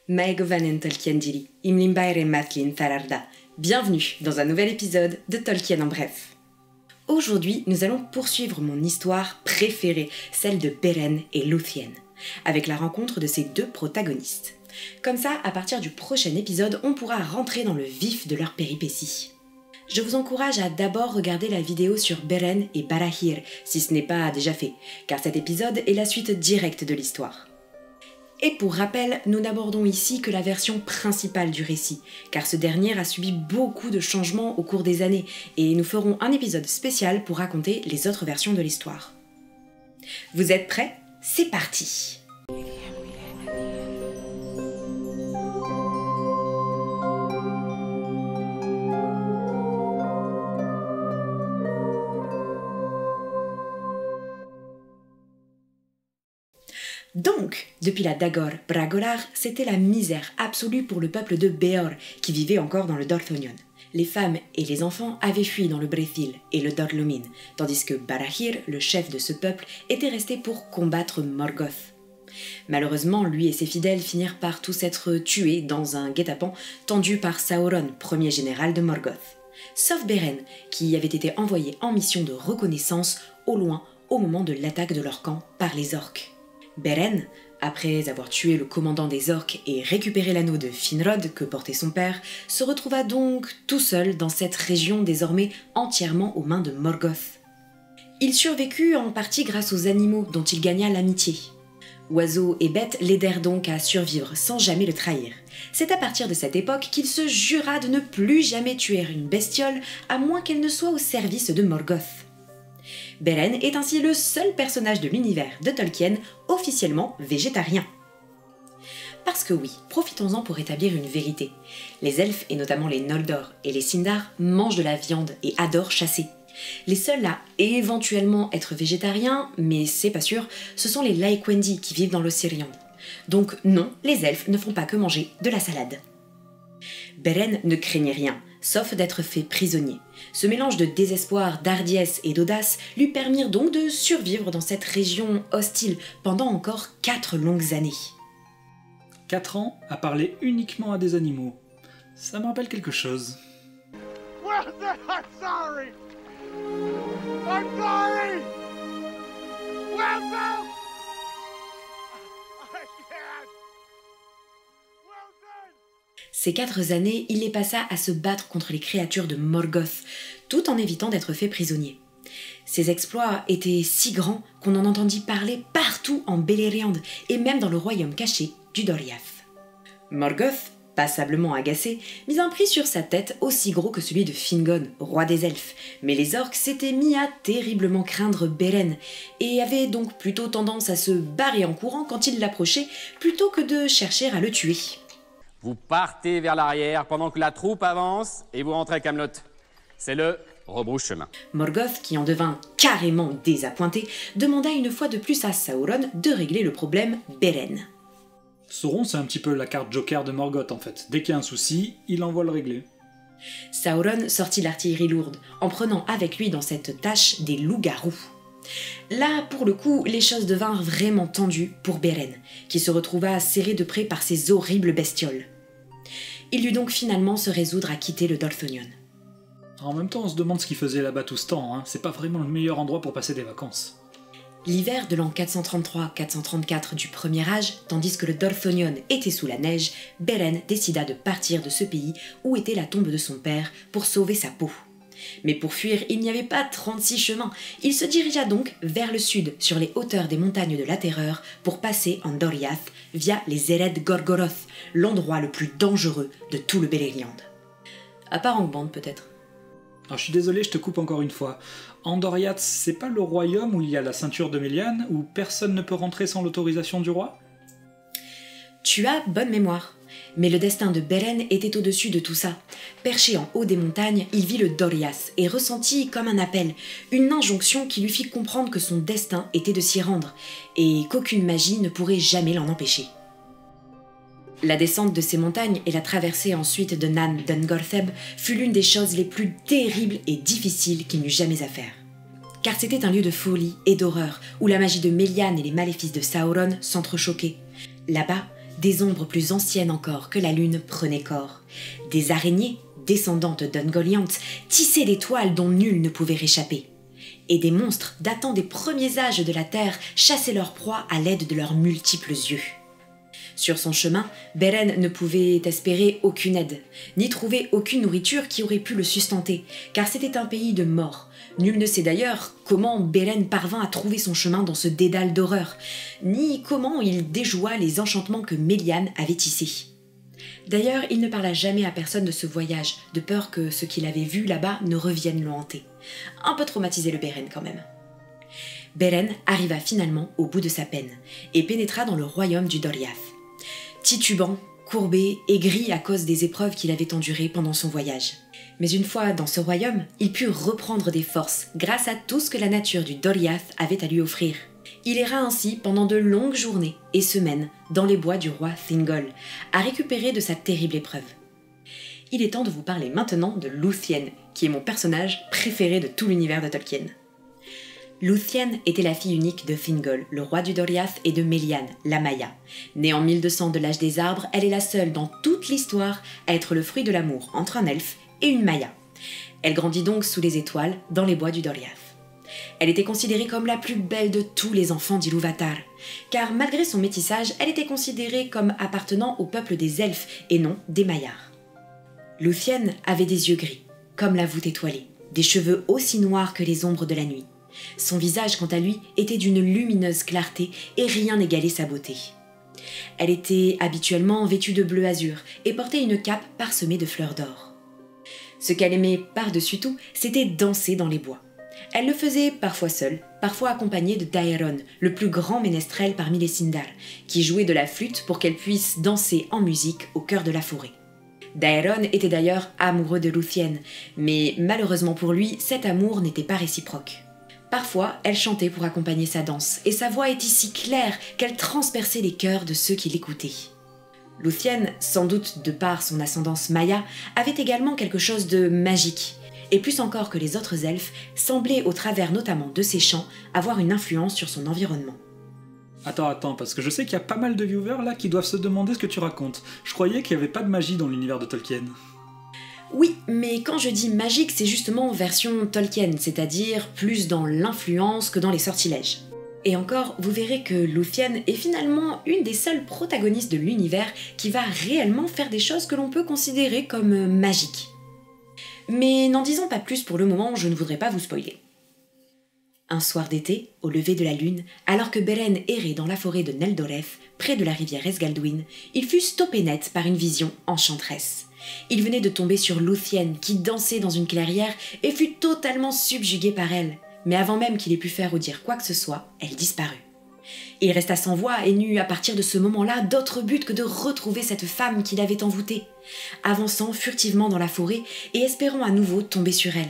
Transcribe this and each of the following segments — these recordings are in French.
Maegovanen Tolkien dili, Imlimbaire Matlin Thalarda. Bienvenue dans un nouvel épisode de Tolkien en bref. Aujourd'hui, nous allons poursuivre mon histoire préférée, celle de Beren et Luthien, avec la rencontre de ces deux protagonistes. Comme ça, à partir du prochain épisode, on pourra rentrer dans le vif de leurs péripéties. Je vous encourage à d'abord regarder la vidéo sur Beren et Barahir, si ce n'est pas déjà fait, car cet épisode est la suite directe de l'histoire. Et pour rappel, nous n'abordons ici que la version principale du récit, car ce dernier a subi beaucoup de changements au cours des années, et nous ferons un épisode spécial pour raconter les autres versions de l'histoire. Vous êtes prêts ? C'est parti ! Donc, depuis la Dagor Bragolar, c'était la misère absolue pour le peuple de Beor, qui vivait encore dans le Dorthonion. Les femmes et les enfants avaient fui dans le Brethil et le Dorlomin, tandis que Barahir, le chef de ce peuple, était resté pour combattre Morgoth. Malheureusement, lui et ses fidèles finirent par tous être tués dans un guet-apens tendu par Sauron, premier général de Morgoth. Sauf Beren, qui avait été envoyé en mission de reconnaissance au loin au moment de l'attaque de leur camp par les orques. Beren, après avoir tué le commandant des orques et récupéré l'anneau de Finrod que portait son père, se retrouva donc tout seul dans cette région désormais entièrement aux mains de Morgoth. Il survécut en partie grâce aux animaux dont il gagna l'amitié. Oiseaux et bêtes l'aidèrent donc à survivre sans jamais le trahir. C'est à partir de cette époque qu'il se jura de ne plus jamais tuer une bestiole à moins qu'elle ne soit au service de Morgoth. Beren est ainsi le seul personnage de l'univers de Tolkien officiellement végétarien. Parce que oui, profitons-en pour établir une vérité. Les elfes, et notamment les Noldor et les Sindar, mangent de la viande et adorent chasser. Les seuls à éventuellement être végétariens, mais c'est pas sûr, ce sont les Laekwendi qui vivent dans l'Océan. Donc non, les elfes ne font pas que manger de la salade. Beren ne craignait rien, sauf d'être fait prisonnier. Ce mélange de désespoir, d'hardiesse et d'audace lui permirent donc de survivre dans cette région hostile pendant encore 4 longues années. 4 ans à parler uniquement à des animaux. Ça me rappelle quelque chose. Well, I'm sorry! I'm sorry! Well, no! I can't! Well done! Ces 4 années, il les passa à se battre contre les créatures de Morgoth, tout en évitant d'être fait prisonnier. Ses exploits étaient si grands qu'on en entendit parler partout en Beleriand et même dans le royaume caché du Doriath. Morgoth, passablement agacé, mit un prix sur sa tête aussi gros que celui de Fingon, roi des elfes, mais les orques s'étaient mis à terriblement craindre Beren et avaient donc plutôt tendance à se barrer en courant quand il l'approchait plutôt que de chercher à le tuer. Vous partez vers l'arrière pendant que la troupe avance et vous rentrez à Camelot. C'est le rebrousse-chemin. Morgoth, qui en devint carrément désappointé, demanda une fois de plus à Sauron de régler le problème Beren. Sauron, c'est un petit peu la carte Joker de Morgoth en fait. Dès qu'il y a un souci, il envoie le régler. Sauron sortit l'artillerie lourde, en prenant avec lui dans cette tâche des loups-garous. Là, pour le coup, les choses devinrent vraiment tendues pour Beren, qui se retrouva serré de près par ces horribles bestioles. Il dut donc finalement se résoudre à quitter le Dorthonion. En même temps, on se demande ce qu'il faisait là-bas tout ce temps, hein. C'est pas vraiment le meilleur endroit pour passer des vacances. L'hiver de l'an 433-434 du Premier Âge, tandis que le Dorthonion était sous la neige, Beren décida de partir de ce pays où était la tombe de son père pour sauver sa peau. Mais pour fuir, il n'y avait pas 36 chemins. Il se dirigea donc vers le sud, sur les hauteurs des montagnes de la Terreur, pour passer en Doriath via les Ered Gorgoroth, l'endroit le plus dangereux de tout le Beleriand. À part Angband peut-être. Alors, je suis désolé, je te coupe encore une fois. Andoriath, c'est pas le royaume où il y a la ceinture de Melian, où personne ne peut rentrer sans l'autorisation du roi ? Tu as bonne mémoire. Mais le destin de Beren était au-dessus de tout ça. Perché en haut des montagnes, il vit le Doriath et ressentit comme un appel, une injonction qui lui fit comprendre que son destin était de s'y rendre, et qu'aucune magie ne pourrait jamais l'en empêcher. La descente de ces montagnes et la traversée ensuite de Nan Dungortheb fut l'une des choses les plus terribles et difficiles qu'il n'eut jamais à faire. Car c'était un lieu de folie et d'horreur, où la magie de Melian et les maléfices de Sauron s'entrechoquaient. Là-bas, des ombres plus anciennes encore que la lune prenaient corps. Des araignées, descendantes d'Ungoliant, tissaient des toiles dont nul ne pouvait réchapper. Et des monstres datant des premiers âges de la Terre chassaient leurs proies à l'aide de leurs multiples yeux. Sur son chemin, Beren ne pouvait espérer aucune aide, ni trouver aucune nourriture qui aurait pu le sustenter, car c'était un pays de morts. Nul ne sait d'ailleurs comment Beren parvint à trouver son chemin dans ce dédale d'horreur, ni comment il déjoua les enchantements que Melian avait tissés. D'ailleurs, il ne parla jamais à personne de ce voyage, de peur que ce qu'il avait vu là-bas ne revienne le hanter. Un peu traumatisé le Beren quand même. Beren arriva finalement au bout de sa peine, et pénétra dans le royaume du Doriath. Titubant, courbé et gris à cause des épreuves qu'il avait endurées pendant son voyage. Mais une fois dans ce royaume, il put reprendre des forces grâce à tout ce que la nature du Doriath avait à lui offrir. Il erra ainsi pendant de longues journées et semaines dans les bois du roi Thingol, à récupérer de sa terrible épreuve. Il est temps de vous parler maintenant de Luthien, qui est mon personnage préféré de tout l'univers de Tolkien. Luthien était la fille unique de Thingol, le roi du Doriath, et de Melian, la Maya. Née en 1200 de l'âge des arbres, elle est la seule dans toute l'histoire à être le fruit de l'amour entre un elfe et une Maya. Elle grandit donc sous les étoiles, dans les bois du Doriath. Elle était considérée comme la plus belle de tous les enfants d'Ilúvatar, car malgré son métissage, elle était considérée comme appartenant au peuple des elfes et non des Maillards. Luthien avait des yeux gris, comme la voûte étoilée, des cheveux aussi noirs que les ombres de la nuit. Son visage, quant à lui, était d'une lumineuse clarté et rien n'égalait sa beauté. Elle était habituellement vêtue de bleu azur et portait une cape parsemée de fleurs d'or. Ce qu'elle aimait par-dessus tout, c'était danser dans les bois. Elle le faisait parfois seule, parfois accompagnée de Daeron, le plus grand ménestrel parmi les Sindar, qui jouait de la flûte pour qu'elle puisse danser en musique au cœur de la forêt. Daeron était d'ailleurs amoureux de Luthien, mais malheureusement pour lui, cet amour n'était pas réciproque. Parfois, elle chantait pour accompagner sa danse, et sa voix était si claire qu'elle transperçait les cœurs de ceux qui l'écoutaient. Luthien, sans doute de par son ascendance Maya, avait également quelque chose de magique, et plus encore que les autres elfes, semblait au travers notamment de ses chants avoir une influence sur son environnement. Attends, parce que je sais qu'il y a pas mal de viewers là qui doivent se demander ce que tu racontes. Je croyais qu'il n'y avait pas de magie dans l'univers de Tolkien. Oui, mais quand je dis magique, c'est justement version Tolkien, c'est-à-dire plus dans l'influence que dans les sortilèges. Et encore, vous verrez que Luthien est finalement une des seules protagonistes de l'univers qui va réellement faire des choses que l'on peut considérer comme magiques. Mais n'en disons pas plus pour le moment, je ne voudrais pas vous spoiler. Un soir d'été, au lever de la lune, alors que Beren errait dans la forêt de Neldoreth, près de la rivière Esgaldwin, il fut stoppé net par une vision enchanteresse. Il venait de tomber sur Luthien qui dansait dans une clairière et fut totalement subjugué par elle. Mais avant même qu'il ait pu faire ou dire quoi que ce soit, elle disparut. Il resta sans voix et n'eut à partir de ce moment-là d'autre but que de retrouver cette femme qu'il avait envoûtée, avançant furtivement dans la forêt et espérant à nouveau tomber sur elle.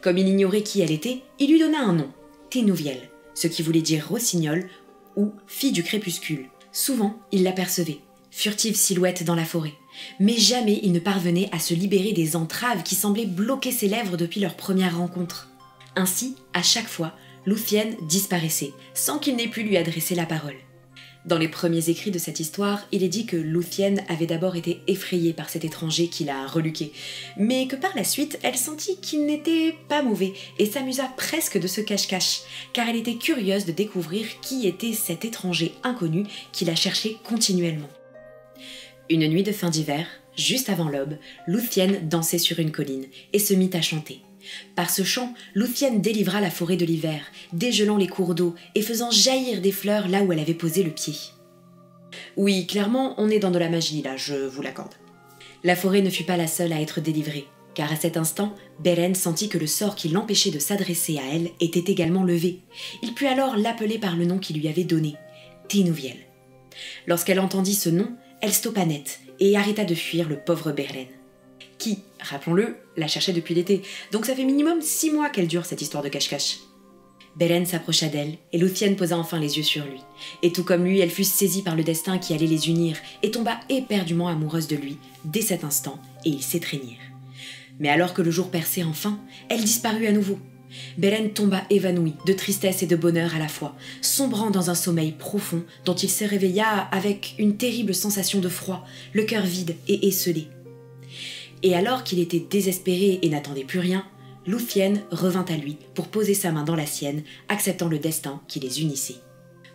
Comme il ignorait qui elle était, il lui donna un nom, Tinúviel, ce qui voulait dire rossignol ou fille du crépuscule. Souvent, il l'apercevait, furtive silhouette dans la forêt, mais jamais il ne parvenait à se libérer des entraves qui semblaient bloquer ses lèvres depuis leur première rencontre. Ainsi, à chaque fois, Luthien disparaissait, sans qu'il n'ait pu lui adresser la parole. Dans les premiers écrits de cette histoire, il est dit que Luthien avait d'abord été effrayée par cet étranger qui la reluquait, mais que par la suite, elle sentit qu'il n'était pas mauvais et s'amusa presque de ce cache-cache, car elle était curieuse de découvrir qui était cet étranger inconnu qui la cherchait continuellement. Une nuit de fin d'hiver, juste avant l'aube, Luthien dansait sur une colline et se mit à chanter. Par ce chant, Luthien délivra la forêt de l'hiver, dégelant les cours d'eau et faisant jaillir des fleurs là où elle avait posé le pied. Oui, clairement, on est dans de la magie là, je vous l'accorde. La forêt ne fut pas la seule à être délivrée, car à cet instant, Beren sentit que le sort qui l'empêchait de s'adresser à elle était également levé. Il put alors l'appeler par le nom qu'il lui avait donné, Tinúviel. Lorsqu'elle entendit ce nom, elle stoppa net et arrêta de fuir le pauvre Beren, qui, rappelons-le, la cherchait depuis l'été, donc ça fait minimum 6 mois qu'elle dure cette histoire de cache-cache. Beren s'approcha d'elle, et Luthien posa enfin les yeux sur lui. Et tout comme lui, elle fut saisie par le destin qui allait les unir, et tomba éperdument amoureuse de lui, dès cet instant, et ils s'étreignirent. Mais alors que le jour perçait enfin, elle disparut à nouveau, Beren tomba évanoui, de tristesse et de bonheur à la fois, sombrant dans un sommeil profond dont il se réveilla avec une terrible sensation de froid, le cœur vide et esselé. Et alors qu'il était désespéré et n'attendait plus rien, Lúthien revint à lui pour poser sa main dans la sienne, acceptant le destin qui les unissait.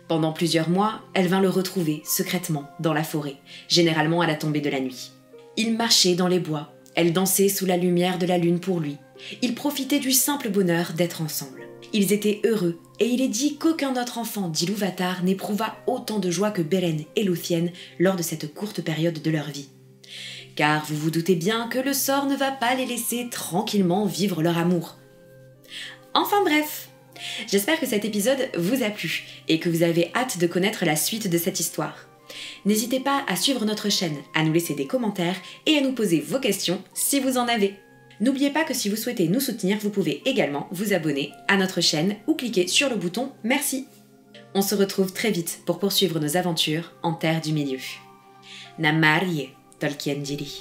Pendant plusieurs mois, elle vint le retrouver secrètement dans la forêt, généralement à la tombée de la nuit. Il marchait dans les bois, elle dansait sous la lumière de la lune pour lui. Ils profitaient du simple bonheur d'être ensemble. Ils étaient heureux, et il est dit qu'aucun autre enfant d'Ilúvatar n'éprouva autant de joie que Beren et Lúthien lors de cette courte période de leur vie. Car vous vous doutez bien que le sort ne va pas les laisser tranquillement vivre leur amour. Enfin bref, j'espère que cet épisode vous a plu et que vous avez hâte de connaître la suite de cette histoire. N'hésitez pas à suivre notre chaîne, à nous laisser des commentaires et à nous poser vos questions si vous en avez. N'oubliez pas que si vous souhaitez nous soutenir, vous pouvez également vous abonner à notre chaîne ou cliquer sur le bouton Merci. On se retrouve très vite pour poursuivre nos aventures en Terre du Milieu. Namarye Tolkien Jiri.